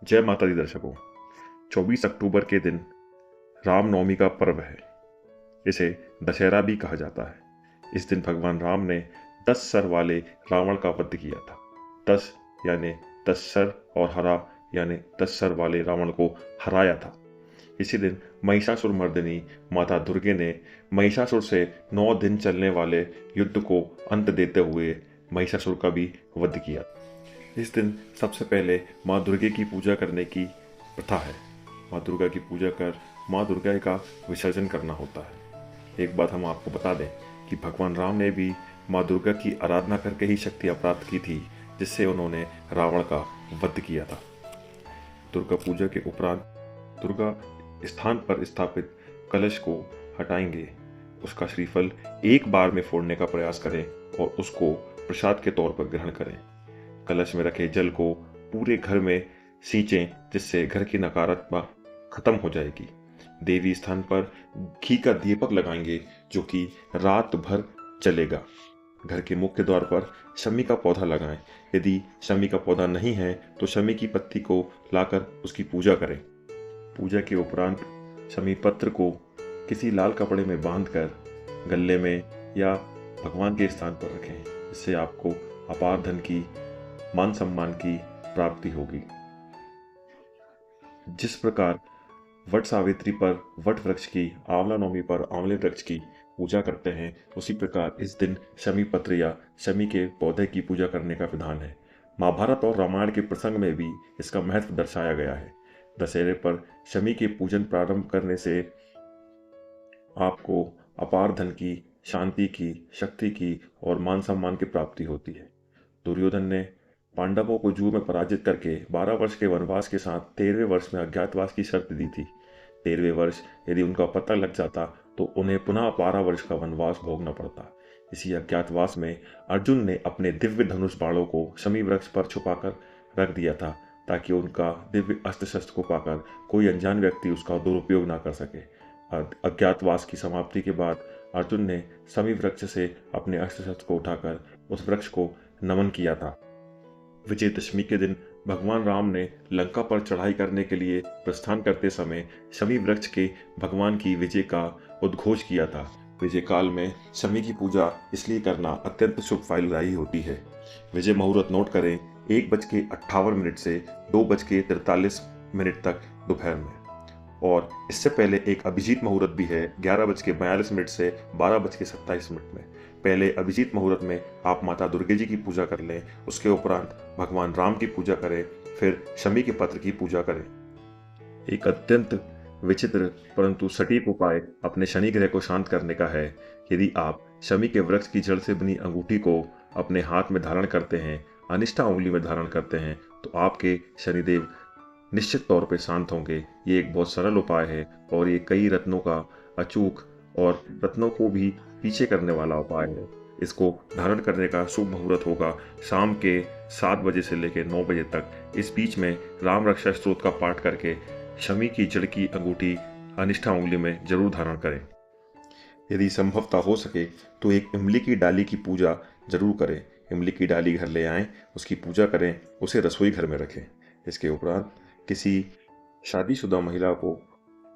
जय माता दी दर्शकों। 24 अक्टूबर के दिन रामनवमी का पर्व है। इसे दशहरा भी कहा जाता है। इस दिन भगवान राम ने 10 सर वाले रावण का वध किया था। 10 यानी 10 सर और हरा यानी 10 सर वाले रावण को हराया था। इसी दिन महिषासुर मर्दिनी माता दुर्गे ने महिषासुर से 9 दिन चलने वाले युद्ध को अंत देते हुए महिषासुर का भी वध किया। इस दिन सबसे पहले माँ दुर्गे की पूजा करने की प्रथा है। माँ दुर्गा की पूजा कर माँ दुर्गा का विसर्जन करना होता है। एक बात हम आपको बता दें कि भगवान राम ने भी माँ दुर्गा की आराधना करके ही शक्तियाँ प्राप्त की थी, जिससे उन्होंने रावण का वध किया था। दुर्गा पूजा के उपरांत दुर्गा स्थान पर स्थापित कलश को हटाएंगे। उसका श्रीफल एक बार में फोड़ने का प्रयास करें और उसको प्रसाद के तौर पर ग्रहण करें। कलश में रखे जल को पूरे घर में सींचें, जिससे घर की नकारात्मकता खत्म हो जाएगी। देवी स्थान पर घी का दीपक लगाएंगे, जो कि रात भर चलेगा। घर के मुख्य द्वार पर शमी का पौधा लगाएं। यदि शमी का पौधा नहीं है तो शमी की पत्ती को लाकर उसकी पूजा करें। पूजा के उपरांत शमी पत्र को किसी लाल कपड़े में बांधकर गले में या भगवान के स्थान पर रखें। इससे आपको अपार धन की, मान सम्मान की प्राप्ति होगी। जिस प्रकार वट सावित्री पर वट वृक्ष की, आंवला नवमी पर आंवले वृक्ष की पूजा करते हैं, उसी प्रकार इस दिन शमी पत्र या शमी के पौधे की पूजा करने का विधान है। महाभारत और रामायण के प्रसंग में भी इसका महत्व दर्शाया गया है। दशहरे पर शमी के पूजन प्रारंभ करने से आपको अपार धन की, शांति की, शक्ति की और मान सम्मान की प्राप्ति होती है। दुर्योधन ने पांडवों को जुए में पराजित करके 12 वर्ष के वनवास के साथ 13वें वर्ष में अज्ञातवास की शर्त दी थी। 13वें वर्ष यदि उनका पता लग जाता तो उन्हें पुनः 12 वर्ष का वनवास भोगना पड़ता। इसी अज्ञातवास में अर्जुन ने अपने दिव्य धनुष बाणों को शमी वृक्ष पर छुपाकर रख दिया था, ताकि उनका दिव्य अस्त्र शस्त्र को पाकर कोई अनजान व्यक्ति उसका दुरुपयोग ना कर सके। अज्ञातवास की समाप्ति के बाद अर्जुन ने शमी वृक्ष से अपने अस्त्र शस्त्र को उठाकर उस वृक्ष को नमन किया था। विजयदशमी के दिन भगवान राम ने लंका पर चढ़ाई करने के लिए प्रस्थान करते समय शमी वृक्ष के भगवान की विजय का उद्घोष किया था। विजय काल में शमी की पूजा इसलिए करना अत्यंत शुभ फलदायी होती है। विजय मुहूर्त नोट करें 1:58 से 2:43 तक दोपहर में। और इससे पहले एक अभिजीत मुहूर्त भी है 11:42 से 12:27 में। पहले अभिजीत मुहूर्त में आप माता दुर्गे जी की पूजा कर लें, उसके उपरांत भगवान राम की पूजा करें, फिर शमी के पत्र की पूजा करें। एक अत्यंत विचित्र परंतु सटीक उपाय अपने शनि ग्रह को शांत करने का है। यदि आप शमी के वृक्ष की जड़ से बनी अंगूठी को अपने हाथ में धारण करते हैं, अनिष्ठा उंगली में धारण करते हैं, तो आपके शनिदेव निश्चित तौर पे शांत होंगे। ये एक बहुत सरल उपाय है और ये कई रत्नों का अचूक और रत्नों को भी पीछे करने वाला उपाय है। इसको धारण करने का शुभ मुहूर्त होगा शाम के 7 बजे से लेकर 9 बजे तक। इस बीच में राम रक्षा स्तोत्र का पाठ करके शमी की जड़ की अंगूठी अनिष्ठा उंगली में जरूर धारण करें। यदि संभवतः हो सके तो एक इमली की डाली की पूजा जरूर करें। इमली की डाली घर ले आएं, उसकी पूजा करें, उसे रसोई घर में रखें। इसके उपरांत किसी शादीशुदा महिला को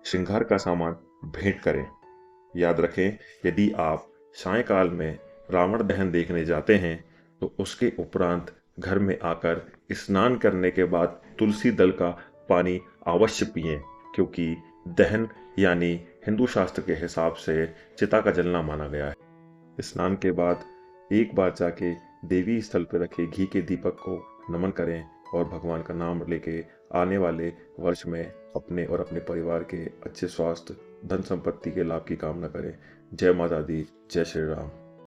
श्रृंगार का सामान भेंट करें। याद रखें, यदि आप सायंकाल में रावण दहन देखने जाते हैं तो उसके उपरांत घर में आकर स्नान करने के बाद तुलसी दल का पानी अवश्य पिएं, क्योंकि दहन यानी हिंदू शास्त्र के हिसाब से चिता का जलना माना गया है। स्नान के बाद एक बार जाके देवी स्थल पर रखे घी के दीपक को नमन करें और भगवान का नाम लेके आने वाले वर्ष में अपने और अपने परिवार के अच्छे स्वास्थ्य, धन संपत्ति के लाभ की कामना करें। जय माता दी, जय श्री राम।